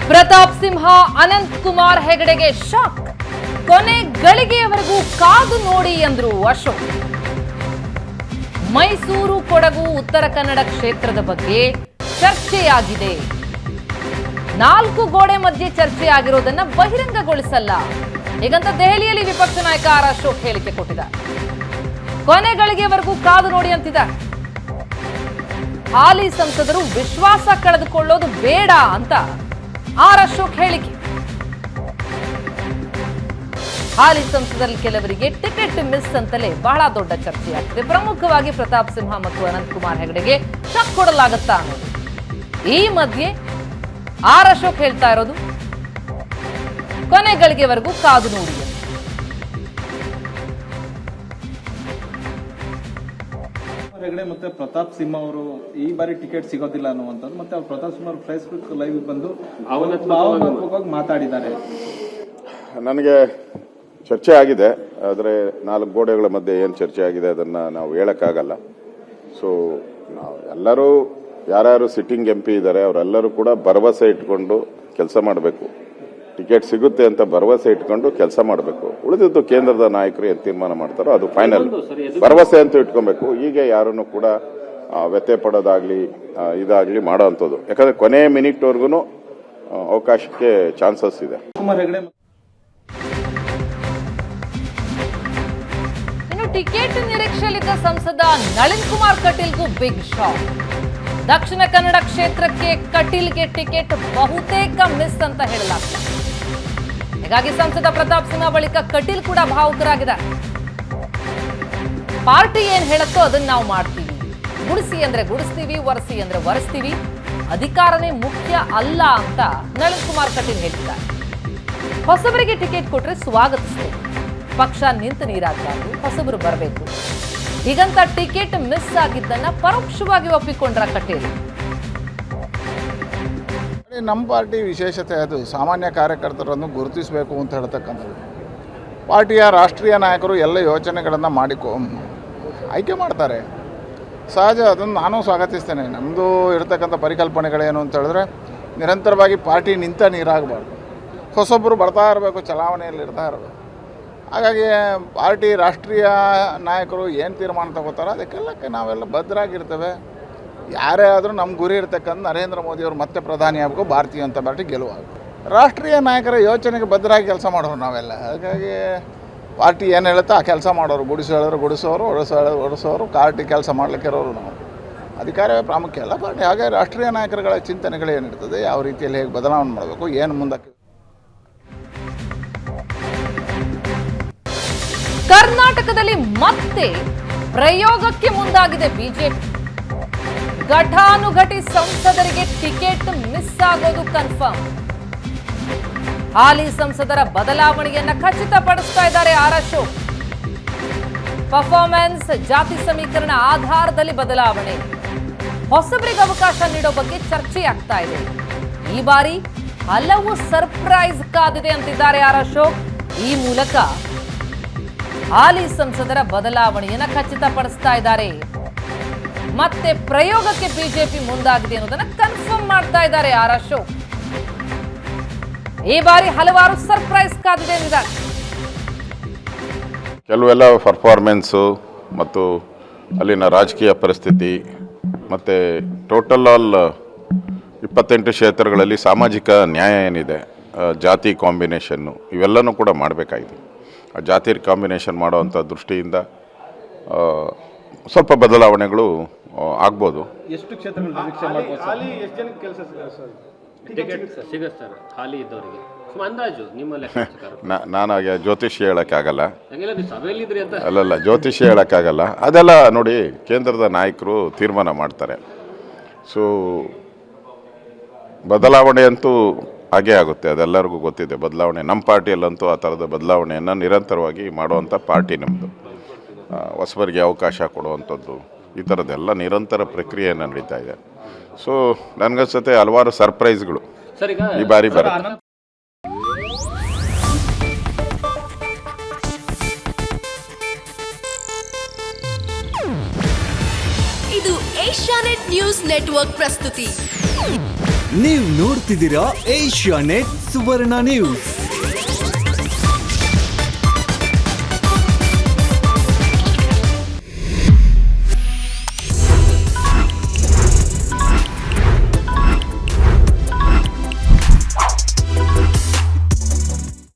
Pratap Simha Ananth Kumar ಹೆಗಡೆಗೆ shock. ಕೊನೆ ಗಳಿಗೆಯವರೆಗೂ ಕಾದು ನೋಡಿ ಎಂದ್ರು ಅಶೋಕ್. ಮೈಸೂರು, ಕೊಡಗು, ಉತ್ತರ ಕನ್ನಡ ಕ್ಷೇತ್ರದ ಬಗ್ಗೆ ಚರ್ಚೆಯಾಗಿದೆ. 4 ಗೋಡೆ ಮಧ್ಯೆ ಚರ್ಚೆ ಆಗಿರೋದನ್ನ ಬಹಿರಂಗಗೊಳಿಸಲ್ಲ ಹೀಗಂತ ದೆಹಲಿಯಲ್ಲಿ ವಿಪಕ್ಷ ನಾಯಕ ಆರ್ ಅಶೋಕ್ ಹೇಳಿಕೆ ಕೊಟ್ಟಿದ್ದಾರೆ. ಕೊನೆ ಗಳಿಗೆವರೆಗೂ ಕಾದು ನೋಡಿ ಅಂತಿದ್ದಾರೆ. ಹಾಲಿ ಸಂಸದರು ವಿಶ್ವಾಸ ಕಳೆದುಕೊಳ್ಳೋದು ಬೇಡ ಅಂತ ಆರ್ ಅಶೋಕ್ ಹೇಳಿಕೆ. ಹಾಲಿ ಸಂಸದರಲ್ಲಿ ಕೆಲವರಿಗೆ ಟಿಕೆಟ್ ಮಿಸ್ ಅಂತಲೇ ಬಹಳ ದೊಡ್ಡ ಚರ್ಚೆಯಾಗಿದೆ. ಪ್ರಮುಖವಾಗಿ ಪ್ರತಾಪ್ ಸಿಂಹ ಮತ್ತು ಅನಂತ್ ಕುಮಾರ್ ಹೆಗಡೆಗೆ ಶಾಕ್ ಕೊಡಲಾಗುತ್ತಾ ಅನ್ನೋದು. ಈ ಮಧ್ಯೆ ಆರ್ ಅಶೋಕ್ ಹೇಳ್ತಾ ಇರೋದು ಕೊನೆ ಗಳಿಗೆವರೆಗೂ ಕಾದು ನೋಡಿ. ಹೆಗಡೆ ಮತ್ತೆ ಪ್ರತಾಪ್ ಸಿಂಹ ಅವರು ಈ ಬಾರಿ ಟಿಕೆಟ್ ಸಿಗೋದಿಲ್ಲ ಅನ್ನುವಂಥದ್ದು ಮತ್ತೆ ಅವ್ರು ಪ್ರತಾಪ್ ಸಿಂಹ ಅವರು ಫೇಸ್ಬುಕ್ ಲೈವ್ ಬಂದು ಭಾವನಾತ್ಮಕವಾಗಿ ಮಾತಾಡಿದ್ದಾರೆ. ನನಗೆ ಚರ್ಚೆ ಆಗಿದೆ, ಆದರೆ 4 ಗೋಡೆಗಳ ಮಧ್ಯೆ ಏನು ಚರ್ಚೆ ಆಗಿದೆ ಅದನ್ನು ನಾವು ಹೇಳೋಕ್ಕಾಗಲ್ಲ. ಸೊ ನಾವು ಎಲ್ಲರೂ ಯಾರ್ಯಾರು ಸಿಟ್ಟಿಂಗ್ MP ಇದ್ದಾರೆ ಅವರೆಲ್ಲರೂ ಕೂಡ ಭರವಸೆ ಇಟ್ಕೊಂಡು ಕೆಲಸ ಮಾಡಬೇಕು. ಟಿಕೆಟ್ ಸಿಗುತ್ತೆ ಅಂತ ಭರವಸೆ ಇಟ್ಕೊಂಡು ಕೆಲಸ ಮಾಡಬೇಕು. ಉಳಿದಿದ್ದು ಕೇಂದ್ರದ ನಾಯಕರು ಏನು ತೀರ್ಮಾನ ಮಾಡ್ತಾರೋ ಅದು ಫೈನಲ್. ಭರವಸೆ ಅಂತೂ ಇಟ್ಕೊಬೇಕು. ಹೀಗೆ ಯಾರನ್ನು ಕೂಡ ವ್ಯತ್ಯಯ ಪಡೋದಾಗ್ಲಿ ಇದಾಗ್ಲಿ ಮಾಡೋ ಅಂಥದ್ದು. ಯಾಕಂದ್ರೆ ಕೊನೆ ಮಿನಿಟ್ವರೆಗೂ ಅವಕಾಶಕ್ಕೆ ಚಾನ್ಸಸ್ ಇದೆ. ಕುಮಾರ್ ಹೆಗಡೆ ಇನ್ನು ಟಿಕೆಟ್ ನಿರೀಕ್ಷೆಯಲ್ಲಿದ್ದ ಸಂಸದ ನಳಿನ್ ಕುಮಾರ್ ಕಟೀಲ್ಗೂ ಬಿಗ್ ಶಾಕ್. ದಕ್ಷಿಣ ಕನ್ನಡ ಕ್ಷೇತ್ರಕ್ಕೆ ಕಟೀಲ್ಗೆ ಟಿಕೆಟ್ ಬಹುತೇಕ ಮಿಸ್ ಅಂತ ಹೇಳಲಾಗ್ತದೆ. ಹೀಗಾಗಿ ಸಂಸದ ಪ್ರತಾಪ್ ಸಿಂಹ ಬಳಿಕ ಕಟೀಲ್ ಕೂಡ ಭಾವುಕರಾಗಿದ್ದಾರೆ. ಪಾರ್ಟಿ ಏನ್ ಹೇಳುತ್ತೋ ಅದನ್ನ ನಾವು ಮಾಡ್ತೀವಿ, ಗುಡಿಸಿ ಅಂದ್ರೆ ಗುಡಿಸ್ತೀವಿ, ಒರೆಸಿ ಅಂದ್ರೆ ಒರೆಸ್ತೀವಿ, ಅಧಿಕಾರನೇ ಮುಖ್ಯ ಅಲ್ಲ ಅಂತ ನಳಿನ್ ಕುಮಾರ್ ಕಟೀಲ್ ಹೇಳಿದ್ದಾರೆ. ಹೊಸಬರಿಗೆ ಟಿಕೆಟ್ ಕೊಟ್ರೆ ಸ್ವಾಗತಿಸ್ತೇವೆ, ಪಕ್ಷ ನಿಂತು ನೀರಾಗಬಾರ್ದು, ಹೊಸಬರು ಬರಬೇಕು ಹೀಗಂತ ಟಿಕೆಟ್ ಮಿಸ್ ಆಗಿದ್ದನ್ನ ಪರೋಕ್ಷವಾಗಿ ಒಪ್ಪಿಕೊಂಡ್ರ ಕಟೀಲ್. ನಮ್ಮ ಪಾರ್ಟಿ ವಿಶೇಷತೆ ಅದು ಸಾಮಾನ್ಯ ಕಾರ್ಯಕರ್ತರನ್ನು ಗುರುತಿಸಬೇಕು ಅಂತ ಹೇಳ್ತಕ್ಕಂಥದ್ದು. ಪಾರ್ಟಿಯ ರಾಷ್ಟ್ರೀಯ ನಾಯಕರು ಎಲ್ಲ ಯೋಚನೆಗಳನ್ನು ಆಯ್ಕೆ ಮಾಡ್ತಾರೆ, ಸಹಜ. ಅದನ್ನು ನಾನು ಸ್ವಾಗತಿಸ್ತೇನೆ. ನಮ್ಮದು ಇರತಕ್ಕಂಥ ಪರಿಕಲ್ಪನೆಗಳೇನು ಅಂತ ಹೇಳಿದ್ರೆ ನಿರಂತರವಾಗಿ ಪಾರ್ಟಿ ನಿಂತ ನೀರಾಗಬಾರ್ದು, ಹೊಸೊಬ್ಬರು ಬರ್ತಾ ಇರಬೇಕು, ಚಲಾವಣೆಯಲ್ಲಿ ಇರ್ತಾ ಇರಬೇಕು. ಹಾಗಾಗಿ ಪಾರ್ಟಿ ರಾಷ್ಟ್ರೀಯ ನಾಯಕರು ಏನು ತೀರ್ಮಾನ ತಗೋತಾರೋ ಅದಕ್ಕೆಲ್ಲಕ್ಕೆ ನಾವೆಲ್ಲ ಬದ್ಧರಾಗಿರ್ತೇವೆ. ಯಾರೇ ಆದರೂ ನಮ್ಮ ಗುರಿ ಇರ್ತಕ್ಕಂಥ ನರೇಂದ್ರ ಮೋದಿಯವರು ಮತ್ತೆ ಪ್ರಧಾನಿ ಆಗಬೇಕು, ಭಾರತೀಯ ಜನತಾ ಪಾರ್ಟಿ ಗೆಲುವಾಗಬೇಕು. ರಾಷ್ಟ್ರೀಯ ನಾಯಕರ ಯೋಚನೆಗೆ ಬದ್ಧರಾಗಿ ಕೆಲಸ ಮಾಡೋರು ನಾವೆಲ್ಲ. ಹಾಗಾಗಿ ಪಾರ್ಟಿ ಏನು ಹೇಳುತ್ತೋ ಆ ಕೆಲಸ ಮಾಡೋರು. ಗುಡಿಸೋರು ಗುಡಿಸೋರು, ಒಡಿಸೋರು, ಪಾರ್ಟಿ ಕೆಲಸ ಮಾಡಲಿಕ್ಕೆ ಇರೋರು ನಾವು. ಅಧಿಕಾರವೇ ಪ್ರಾಮುಖ್ಯ ಅಲ್ಲ ಪಾರ್ಟಿ. ಹಾಗೆ ರಾಷ್ಟ್ರೀಯ ನಾಯಕರುಗಳ ಚಿಂತನೆಗಳೇನಿರ್ತದೆ, ಯಾವ ರೀತಿಯಲ್ಲಿ ಹೇಗೆ ಬದಲಾವಣೆ ಮಾಡಬೇಕು, ಏನು ಮುಂದಕ್ಕೆ. ಕರ್ನಾಟಕದಲ್ಲಿ ಮತ್ತೆ ಪ್ರಯೋಗಕ್ಕೆ ಮುಂದಾಗಿದೆ ಬಿಜೆಪಿ. ಘಟಾನುಘಟಿ ಸಂಸದರಿಗೆ ಟಿಕೆಟ್ ಮಿಸ್ ಆಗೋದು ಕನ್ಫರ್ಮ್. ಹಾಲಿ ಸಂಸದರ ಬದಲಾವಣೆಯನ್ನ ಖಚಿತಪಡಿಸ್ತಾ ಇದ್ದಾರೆ ಆರ್ ಅಶೋಕ್. ಪರ್ಫಾರ್ಮೆನ್ಸ್, ಜಾತಿ ಸಮೀಕರಣ ಆಧಾರದಲ್ಲಿ ಬದಲಾವಣೆ, ಹೊಸಬರಿಗೆ ಅವಕಾಶ ನೀಡೋ ಬಗ್ಗೆ ಚರ್ಚೆಯಾಗ್ತಾ ಇದೆ. ಈ ಬಾರಿ ಹಲವು ಸರ್ಪ್ರೈಸ್ ಕಾದಿದೆ ಅಂತಿದ್ದಾರೆ ಆರ್ ಅಶೋಕ್. ಈ ಮೂಲಕ ಹಾಲಿ ಸಂಸದರ ಬದಲಾವಣೆಯನ್ನ ಖಚಿತಪಡಿಸ್ತಾ ಇದ್ದಾರೆ. ಮತ್ತೆ ಪ್ರಯೋಗಕ್ಕೆ ಬಿಜೆಪಿ ಮುಂದಾಗಿದೆ ಅನ್ನೋದನ್ನ ಕನ್ಫರ್ಮ್ ಮಾಡ್ತಾ ಇದ್ದಾರೆ ಆರ್ ಅಶೋಕ್. ಈ ಬಾರಿ ಹಲವಾರು ಸರ್ಪ್ರೈಸ್ ಕಾದಿದೆ ಎಂದಿದ್ದಾರೆ. ಕೆಲವೆಲ್ಲ ಪರ್ಫಾರ್ಮೆನ್ಸು ಮತ್ತು ಅಲ್ಲಿನ ರಾಜಕೀಯ ಪರಿಸ್ಥಿತಿ ಮತ್ತು ಟೋಟಲ್ ಆಲ್ 28 ಕ್ಷೇತ್ರಗಳಲ್ಲಿ ಸಾಮಾಜಿಕ ನ್ಯಾಯ ಏನಿದೆ, ಜಾತಿ ಕಾಂಬಿನೇಷನ್ನು ಇವೆಲ್ಲನೂ ಕೂಡ ಮಾಡಬೇಕಾಗಿದೆ. ಆ ಜಾತಿ ಕಾಂಬಿನೇಷನ್ ಮಾಡೋವಂಥ ದೃಷ್ಟಿಯಿಂದ ಸ್ವಲ್ಪ ಬದಲಾವಣೆಗಳು ಆಗ್ಬೋದು. ಎಷ್ಟು ಕ್ಷೇತ್ರಗಳು ನಿರೀಕ್ಷೆ ಮಾಡಬಹುದು? ಹಾಲಿ ಎಷ್ಟು ಜನಕ್ಕೆ ಕೆಲಸ ಟಿಕೆಟ್ ಸಿಗುತ್ತೆ ಸರ್ ಹಾಲಿ ಇದ್ದವರಿಗೆ? ಅಂದಾಜು ನಿಮ್ಮ ಲೆಕ್ಕ. ನಾನಾಗೆ ಜ್ಯೋತಿಷ್ಯ ಹೇಳೋಕ್ಕಾಗಲ್ಲ. ಸಭೆಯಲ್ಲಿದ್ರಿ ಅಂತ ಅಲ್ಲಲ್ಲ, ಜ್ಯೋತಿಷ್ಯ ಹೇಳೋಕ್ಕಾಗಲ್ಲ. ಅದೆಲ್ಲ ನೋಡಿ ಕೇಂದ್ರದ ನಾಯಕರು ತೀರ್ಮಾನ ಮಾಡ್ತಾರೆ. ಸೊ ಬದಲಾವಣೆ ಅಂತೂ ಹಾಗೇ ಆಗುತ್ತೆ, ಅದೆಲ್ಲರಿಗೂ ಗೊತ್ತಿದೆ. ಬದಲಾವಣೆ ನಮ್ಮ ಪಾರ್ಟಿಯಲ್ಲಂತೂ ಆ ಥರದ ಬದಲಾವಣೆಯನ್ನು ನಿರಂತರವಾಗಿ ಮಾಡುವಂಥ ಪಾರ್ಟಿ ನಮ್ಮದು. ಹೊಸಬರಿಗೆ ಅವಕಾಶ ಕೊಡುವಂಥದ್ದು, ಈ ಥರದ್ದೆಲ್ಲ ನಿರಂತರ ಪ್ರಕ್ರಿಯೆಯನ್ನು ನಡೀತಾ ಇದೆ. ಸೊ ನನಗನ್ಸುತ್ತೆ ಹಲವಾರು ಸರ್ಪ್ರೈಸ್ಗಳು ಈ ಬಾರಿ ಬರುತ್ತೆ. ಇದು ಏಷ್ಯಾನೆಟ್ ನ್ಯೂಸ್ ನೆಟ್ವರ್ಕ್ ಪ್ರಸ್ತುತಿ. ನೀವು ನೋಡ್ತಿದ್ದೀರಾ ಏಷ್ಯಾ ನೆಟ್ ಸುವರ್ಣ ನ್ಯೂಸ್.